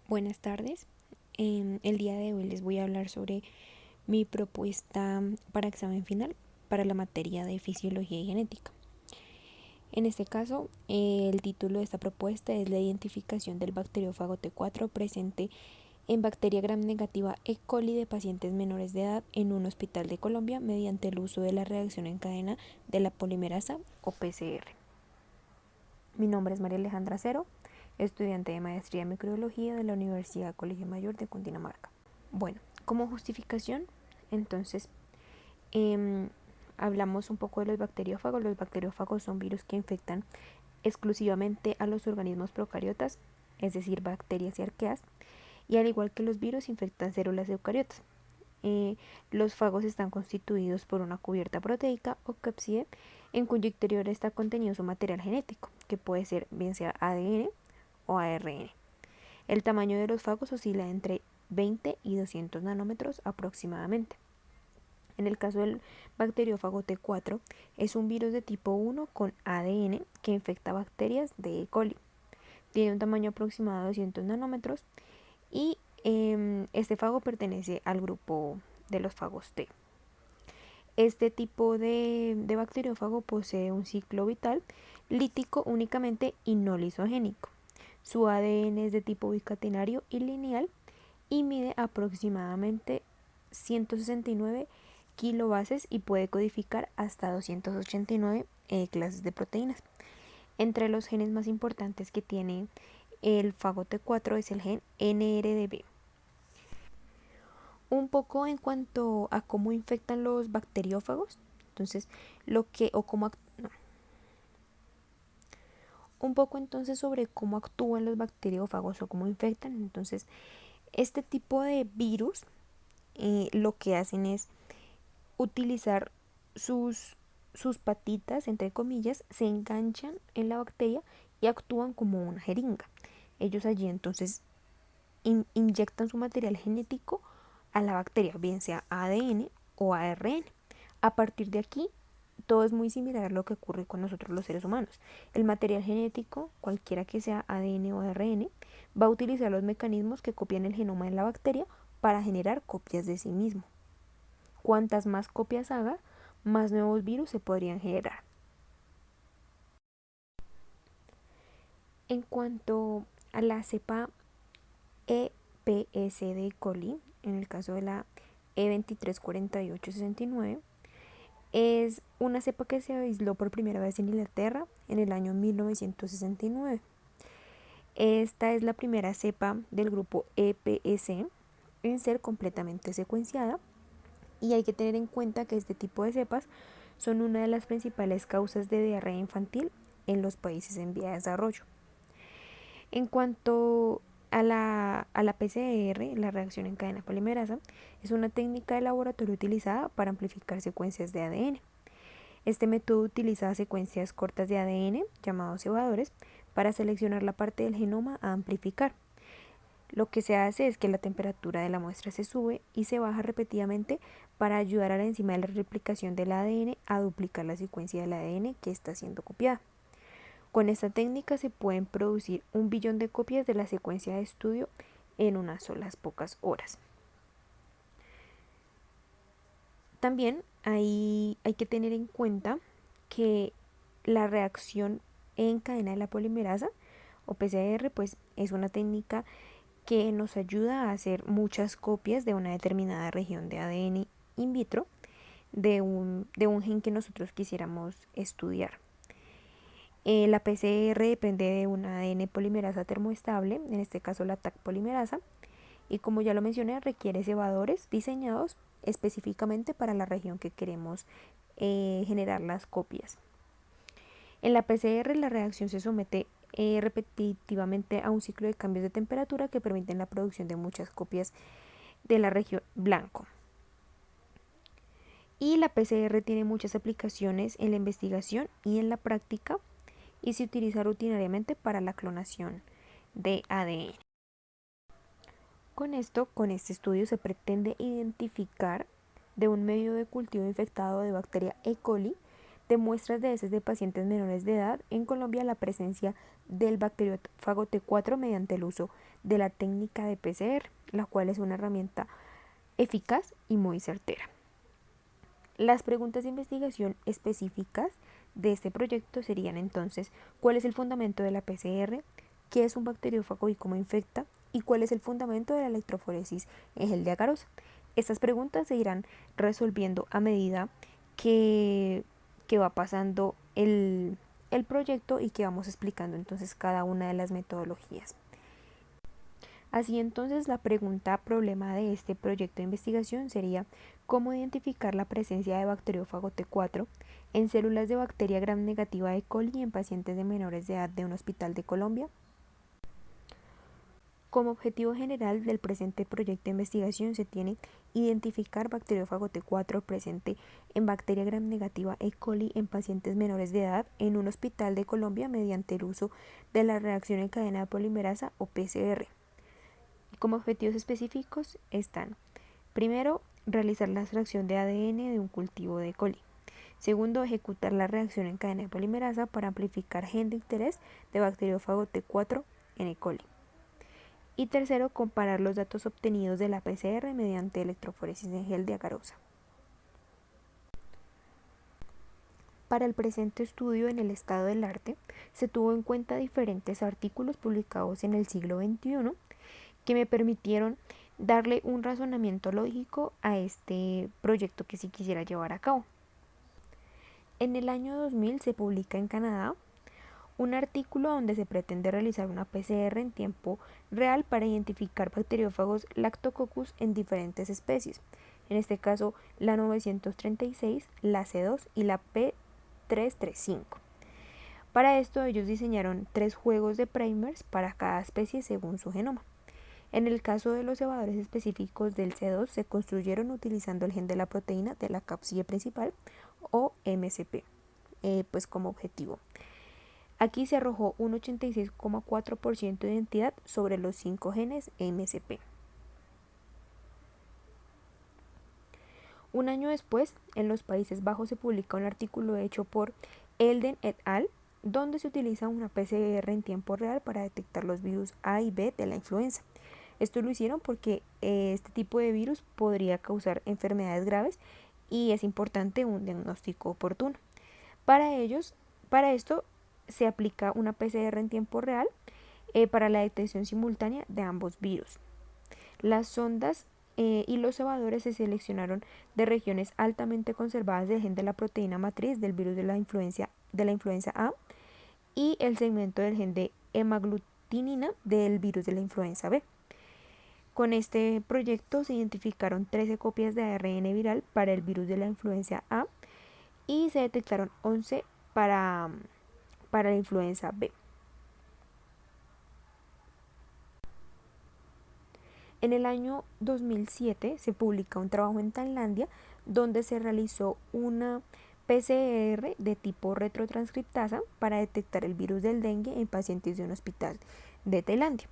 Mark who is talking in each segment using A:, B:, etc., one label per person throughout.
A: Buenas tardes. El día de hoy les voy a hablar sobre mi propuesta para examen final para la materia de fisiología y genética. En este caso, el título de esta propuesta es la identificación del bacteriófago T4 presente en bacteria gram negativa E. coli de pacientes menores de edad en un hospital de Colombia mediante el uso de la reacción en cadena de la polimerasa o PCR. Mi nombre es María Alejandra Cero, estudiante de maestría en microbiología de la Universidad Colegio Mayor de Cundinamarca. Bueno, como justificación, entonces, em, hablamos un poco de los bacteriófagos. Los bacteriófagos son virus que infectan exclusivamente a los organismos procariotas, es decir, bacterias y arqueas, y al igual que los virus infectan células eucariotas. Los fagos están constituidos por una cubierta proteica o cápside en cuyo interior está contenido su material genético, que puede ser bien sea ADN o ARN. El tamaño de los fagos oscila entre 20 y 200 nanómetros aproximadamente. En el caso del bacteriófago T4, es un virus de tipo 1 con ADN que infecta bacterias de E. coli. Tiene un tamaño aproximado de 200 nanómetros y este fago pertenece al grupo de los fagos T. Este tipo de bacteriófago posee un ciclo vital lítico únicamente y no lisogénico. Su ADN es de tipo bicatenario y lineal y mide aproximadamente 169 kilobases y puede codificar hasta 289 clases de proteínas. Entre los genes más importantes que tiene el fago T4 es el gen NRDB. Un poco en cuanto a cómo infectan los bacteriófagos, entonces lo que o cómo no. Un poco entonces sobre cómo actúan los bacteriófagos o cómo infectan. Entonces, este tipo de virus lo que hacen es utilizar sus patitas, entre comillas, se enganchan en la bacteria y actúan como una jeringa. Ellos allí entonces inyectan su material genético a la bacteria, bien sea ADN o ARN. A partir de aquí, todo es muy similar a lo que ocurre con nosotros los seres humanos. El material genético, cualquiera que sea ADN o ARN, va a utilizar los mecanismos que copian el genoma de la bacteria para generar copias de sí mismo. Cuantas más copias haga, más nuevos virus se podrían generar. En cuanto a la cepa EPS de E. coli, en el caso de la E234869, es una cepa que se aisló por primera vez en Inglaterra en el año 1969. Esta es la primera cepa del grupo EPS en ser completamente secuenciada y hay que tener en cuenta que este tipo de cepas son una de las principales causas de diarrea infantil en los países en vía de desarrollo. En cuanto a la PCR, la reacción en cadena polimerasa, es una técnica de laboratorio utilizada para amplificar secuencias de ADN. Este método utiliza secuencias cortas de ADN, llamados cebadores, para seleccionar la parte del genoma a amplificar. Lo que se hace es que la temperatura de la muestra se sube y se baja repetidamente para ayudar a la enzima de la replicación del ADN a duplicar la secuencia del ADN que está siendo copiada. Con esta técnica se pueden producir 1 billón de copias de la secuencia de estudio en unas solas pocas horas. También hay que tener en cuenta que la reacción en cadena de la polimerasa o PCR pues es una técnica que nos ayuda a hacer muchas copias de una determinada región de ADN in vitro de un gen que nosotros quisiéramos estudiar. La PCR depende de una ADN polimerasa termoestable, en este caso la TAC polimerasa, y como ya lo mencioné, requiere cebadores diseñados específicamente para la región que queremos generar las copias. En la PCR la reacción se somete repetitivamente a un ciclo de cambios de temperatura que permiten la producción de muchas copias de la región blanco. Y la PCR tiene muchas aplicaciones en la investigación y en la práctica y se utiliza rutinariamente para la clonación de ADN. Con este estudio se pretende identificar de un medio de cultivo infectado de bacteria E. coli de muestras de heces de pacientes menores de edad en Colombia la presencia del bacteriófago T4 mediante el uso de la técnica de PCR, la cual es una herramienta eficaz y muy certera. Las preguntas de investigación específicas de este proyecto serían entonces: ¿cuál es el fundamento de la PCR? ¿Qué es un bacteriófago y cómo infecta? ¿Y cuál es el fundamento de la electroforesis en gel de agarose? Estas preguntas se irán resolviendo a medida que va pasando el proyecto y que vamos explicando entonces cada una de las metodologías. Así entonces, la pregunta problema de este proyecto de investigación sería: ¿cómo identificar la presencia de bacteriófago T4 en células de bacteria gram negativa E. coli en pacientes de menores de edad de un hospital de Colombia? Como objetivo general del presente proyecto de investigación se tiene identificar bacteriófago T4 presente en bacteria gram negativa E. coli en pacientes menores de edad en un hospital de Colombia mediante el uso de la reacción en cadena de polimerasa o PCR. Como objetivos específicos están: primero, realizar la extracción de ADN de un cultivo de E. coli. Segundo, ejecutar la reacción en cadena de polimerasa para amplificar gen de interés de bacteriófago T4 en E. coli. Y tercero, comparar los datos obtenidos de la PCR mediante electroforesis en gel de agarose. Para el presente estudio en el estado del arte, se tuvo en cuenta diferentes artículos publicados en el siglo XXI que me permitieron darle un razonamiento lógico a este proyecto que sí quisiera llevar a cabo. En el año 2000 se publica en Canadá un artículo donde se pretende realizar una PCR en tiempo real para identificar bacteriófagos Lactococcus en diferentes especies, en este caso la 936, la C2 y la P335. Para esto ellos diseñaron 3 juegos de primers para cada especie según su genoma. En el caso de los cebadores específicos del C2 se construyeron utilizando el gen de la proteína de la cápside principal o MCP, pues como objetivo. Aquí se arrojó un 86,4% de identidad sobre los 5 genes MCP. Un año después, en los Países Bajos se publica un artículo hecho por Elden et al., donde se utiliza una PCR en tiempo real para detectar los virus A y B de la influenza. Esto lo hicieron porque este tipo de virus podría causar enfermedades graves y es importante un diagnóstico oportuno. Para esto se aplica una PCR en tiempo real para la detección simultánea de ambos virus. Las sondas y los cebadores se seleccionaron de regiones altamente conservadas del gen de la proteína matriz del virus de la influenza A y el segmento del gen de hemaglutinina del virus de la influenza B. Con este proyecto se identificaron 13 copias de ARN viral para el virus de la influenza A y se detectaron 11 para la influenza B. En el año 2007 se publica un trabajo en Tailandia donde se realizó una PCR de tipo retrotranscriptasa para detectar el virus del dengue en pacientes de un hospital de Tailandia.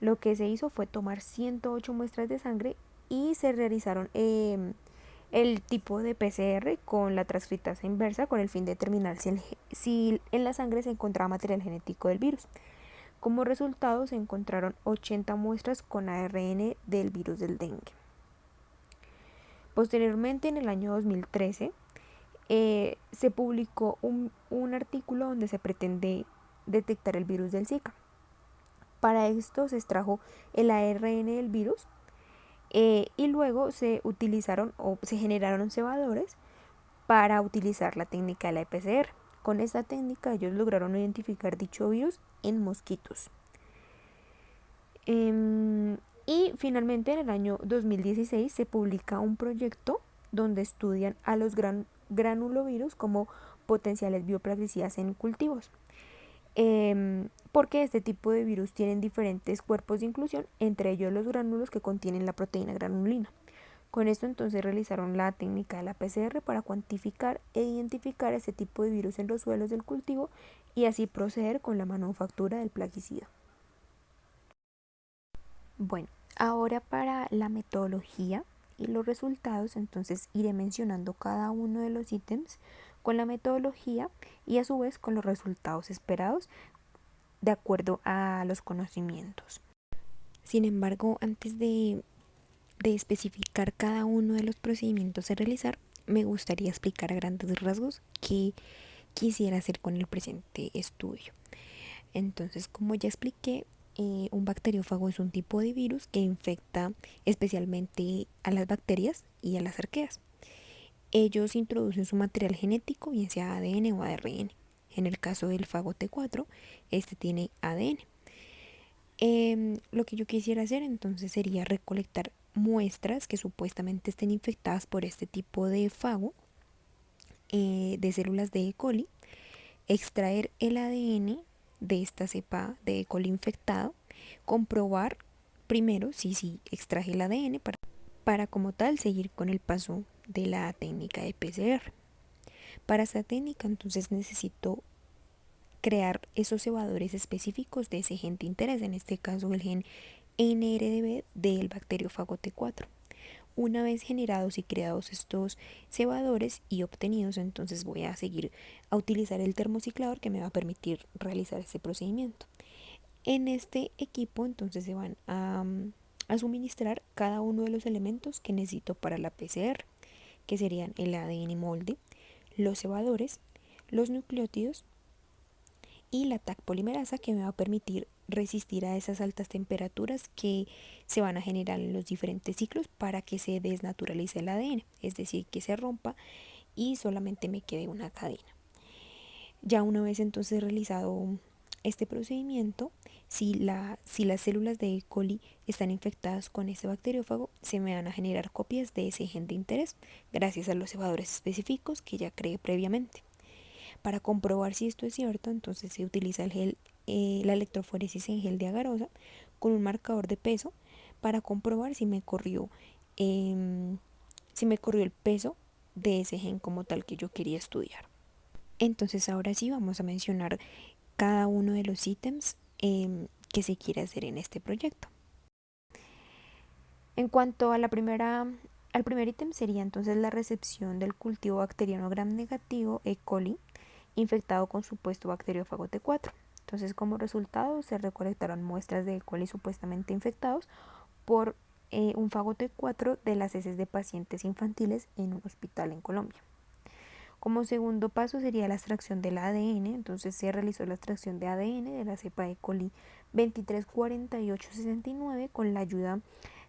A: Lo que se hizo fue tomar 108 muestras de sangre y se realizaron el tipo de PCR con la transcriptasa inversa con el fin de determinar si en la sangre se encontraba material genético del virus. Como resultado se encontraron 80 muestras con ARN del virus del dengue. Posteriormente, en el año 2013, se publicó un artículo donde se pretende detectar el virus del Zika. Para esto se extrajo el ARN del virus y luego se utilizaron o se generaron cebadores para utilizar la técnica de la PCR. Con esta técnica ellos lograron identificar dicho virus en mosquitos. Y finalmente en el año 2016 se publica un proyecto donde estudian a los granulovirus como potenciales bioplaguicidas en cultivos. Porque este tipo de virus tienen diferentes cuerpos de inclusión, entre ellos los gránulos que contienen la proteína granulina. Con esto entonces realizaron la técnica de la PCR para cuantificar e identificar este tipo de virus en los suelos del cultivo y así proceder con la manufactura del plaguicida. Bueno, ahora para la metodología y los resultados, entonces iré mencionando cada uno de los ítems con la metodología y a su vez con los resultados esperados de acuerdo a los conocimientos. Sin embargo, antes de especificar cada uno de los procedimientos a realizar, me gustaría explicar a grandes rasgos qué quisiera hacer con el presente estudio. Entonces, como ya expliqué, un bacteriófago es un tipo de virus que infecta especialmente a las bacterias y a las arqueas. Ellos introducen su material genético, bien sea ADN o ARN. En el caso del fago T4, este tiene ADN. Lo que yo quisiera hacer entonces sería recolectar muestras que supuestamente estén infectadas por este tipo de fago, de células de E. coli, extraer el ADN de esta cepa de E. coli infectado, comprobar primero si extraje el ADN para como tal seguir con el paso de la técnica de PCR. Para esta técnica entonces necesito crear esos cebadores específicos de ese gen de interés, en este caso el gen NRDB del bacteriófago T4. Una vez generados y creados estos cebadores y obtenidos, entonces voy a seguir a utilizar el termociclador que me va a permitir realizar este procedimiento. En este equipo entonces se van a suministrar cada uno de los elementos que necesito para la PCR, que serían el ADN molde, los cebadores, los nucleótidos y la Taq polimerasa, que me va a permitir resistir a esas altas temperaturas que se van a generar en los diferentes ciclos para que se desnaturalice el ADN, es decir, que se rompa y solamente me quede una cadena. Ya una vez entonces realizado este procedimiento, si las células de E. coli están infectadas con este bacteriófago, se me van a generar copias de ese gen de interés gracias a los cebadores específicos que ya creé previamente. Para comprobar si esto es cierto, entonces se utiliza la electroforesis en gel de agarosa con un marcador de peso para comprobar si me corrió el peso de ese gen como tal que yo quería estudiar. Entonces ahora sí vamos a mencionar cada uno de los ítems que se quiere hacer en este proyecto. En cuanto a al primer ítem sería entonces la recepción del cultivo bacteriano gram negativo E. coli infectado con supuesto bacteriófago T4. Entonces, como resultado, se recolectaron muestras de E. coli supuestamente infectados por un fago T4 de las heces de pacientes infantiles en un hospital en Colombia. Como segundo paso sería la extracción del ADN, entonces se realizó la extracción de ADN de la cepa E. coli 234869 con la ayuda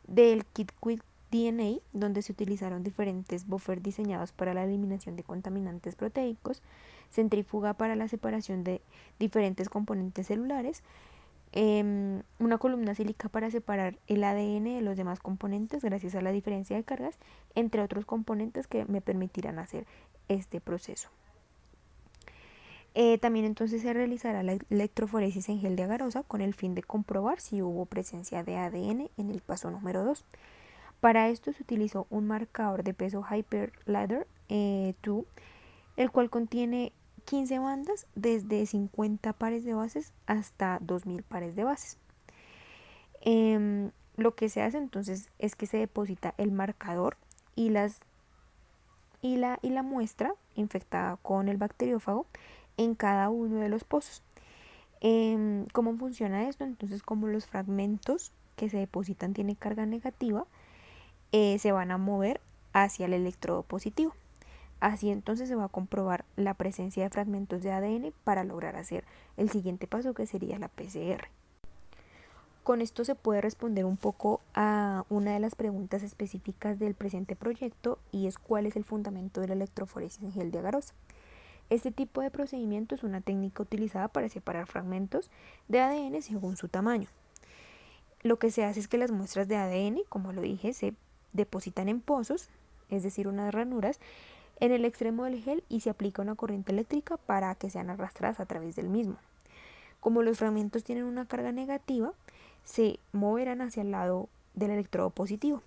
A: del kit Quick DNA, donde se utilizaron diferentes buffers diseñados para la eliminación de contaminantes proteicos, centrífuga para la separación de diferentes componentes celulares, una columna sílica para separar el ADN de los demás componentes gracias a la diferencia de cargas, entre otros componentes que me permitirán hacer este proceso. También entonces se realizará la electroforesis en gel de agarosa con el fin de comprobar si hubo presencia de ADN en el paso número 2. Para esto se utilizó un marcador de peso Hyperledger 2, el cual contiene 15 bandas desde 50 pares de bases hasta 2000 pares de bases. Lo que se hace entonces es que se deposita el marcador y la muestra infectada con el bacteriófago en cada uno de los pozos. ¿Cómo funciona esto? Entonces, como los fragmentos que se depositan tienen carga negativa, se van a mover hacia el electrodo positivo. Así entonces se va a comprobar la presencia de fragmentos de ADN para lograr hacer el siguiente paso, que sería la PCR. Con esto se puede responder un poco a una de las preguntas específicas del presente proyecto, y es cuál es el fundamento de la electroforesis en gel de agarosa. Este tipo de procedimiento es una técnica utilizada para separar fragmentos de ADN según su tamaño. Lo que se hace es que las muestras de ADN, como lo dije, se depositan en pozos, es decir, unas ranuras, en el extremo del gel, y se aplica una corriente eléctrica para que sean arrastradas a través del mismo. Como los fragmentos tienen una carga negativa, se moverán hacia el lado del electrodo positivo.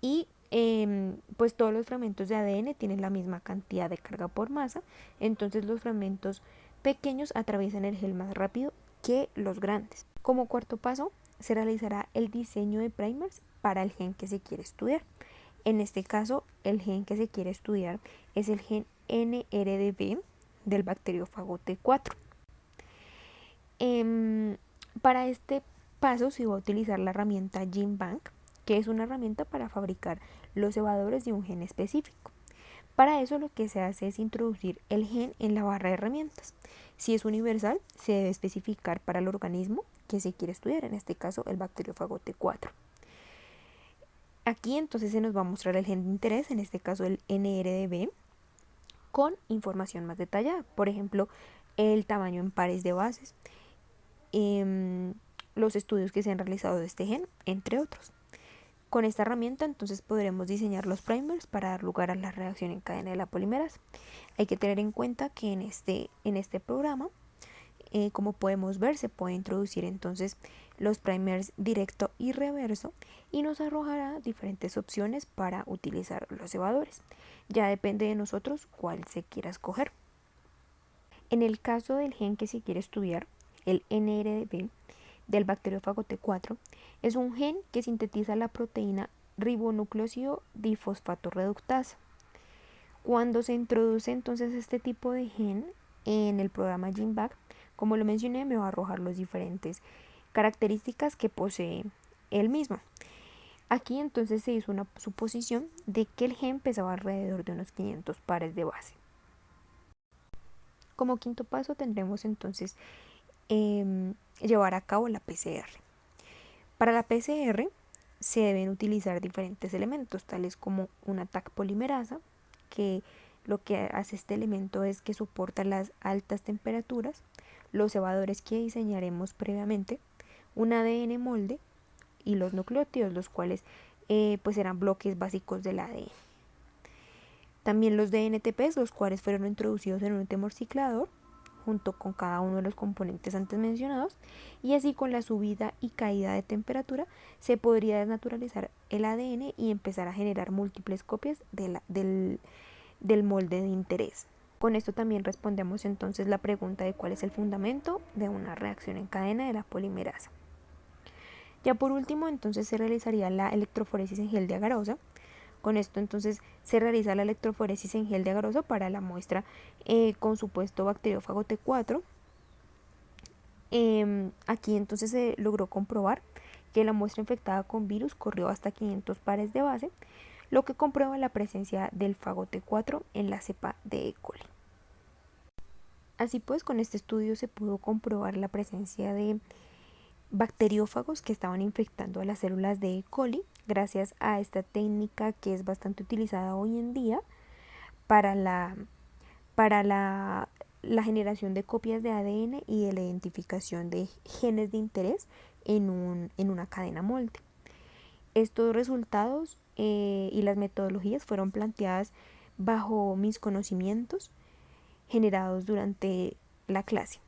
A: Y pues todos los fragmentos de ADN tienen la misma cantidad de carga por masa, entonces los fragmentos pequeños atraviesan el gel más rápido que los grandes. Como cuarto paso, se realizará el diseño de primers para el gen que se quiere estudiar. En este caso, el gen que se quiere estudiar es el gen NRDB del bacteriófago T4. Para este paso se va a utilizar la herramienta GenBank, que es una herramienta para fabricar los cebadores de un gen específico. Para eso lo que se hace es introducir el gen en la barra de herramientas. Si es universal, se debe especificar para el organismo que se quiere estudiar, en este caso el bacteriófago T4. Aquí entonces se nos va a mostrar el gen de interés, en este caso el NRDB, con información más detallada, por ejemplo, el tamaño en pares de bases, los estudios que se han realizado de este gen, entre otros. Con esta herramienta entonces podremos diseñar los primers para dar lugar a la reacción en cadena de la polimerasa. Hay que tener en cuenta que en este programa, como podemos ver, se puede introducir entonces los primers directo y reverso y nos arrojará diferentes opciones para utilizar los cebadores. Ya depende de nosotros cuál se quiera escoger. En el caso del gen que se quiere estudiar, el NRDB del bacteriófago T4, es un gen que sintetiza la proteína ribonucleósido difosfato reductasa. Cuando se introduce entonces este tipo de gen en el programa GenBank, como lo mencioné, me va a arrojar las diferentes características que posee el mismo. Aquí entonces se hizo una suposición de que el gen pesaba alrededor de unos 500 pares de base. Como quinto paso tendremos entonces llevar a cabo la PCR. Para la PCR se deben utilizar diferentes elementos, tales como una Taq polimerasa, que lo que hace este elemento es que soporta las altas temperaturas, los cebadores que diseñaremos previamente, un ADN molde y los nucleótidos, los cuales pues eran bloques básicos del ADN. También los DNTPs, los cuales fueron introducidos en un temorciclador junto con cada uno de los componentes antes mencionados, y así con la subida y caída de temperatura se podría desnaturalizar el ADN y empezar a generar múltiples copias del molde de interés. Con esto también respondemos entonces la pregunta de cuál es el fundamento de una reacción en cadena de la polimerasa. Ya por último entonces se realizaría la electroforesis en gel de agarosa. Con esto entonces se realiza la electroforesis en gel de agaroso para la muestra con supuesto bacteriófago T4. Aquí entonces se logró comprobar que la muestra infectada con virus corrió hasta 500 pares de base, lo que comprueba la presencia del fago T4 en la cepa de E. coli. Así pues, con este estudio se pudo comprobar la presencia de bacteriófagos que estaban infectando a las células de E. coli gracias a esta técnica que es bastante utilizada hoy en día para la generación de copias de ADN y de la identificación de genes de interés en una cadena molde. Estos resultados y las metodologías fueron planteadas bajo mis conocimientos generados durante la clase.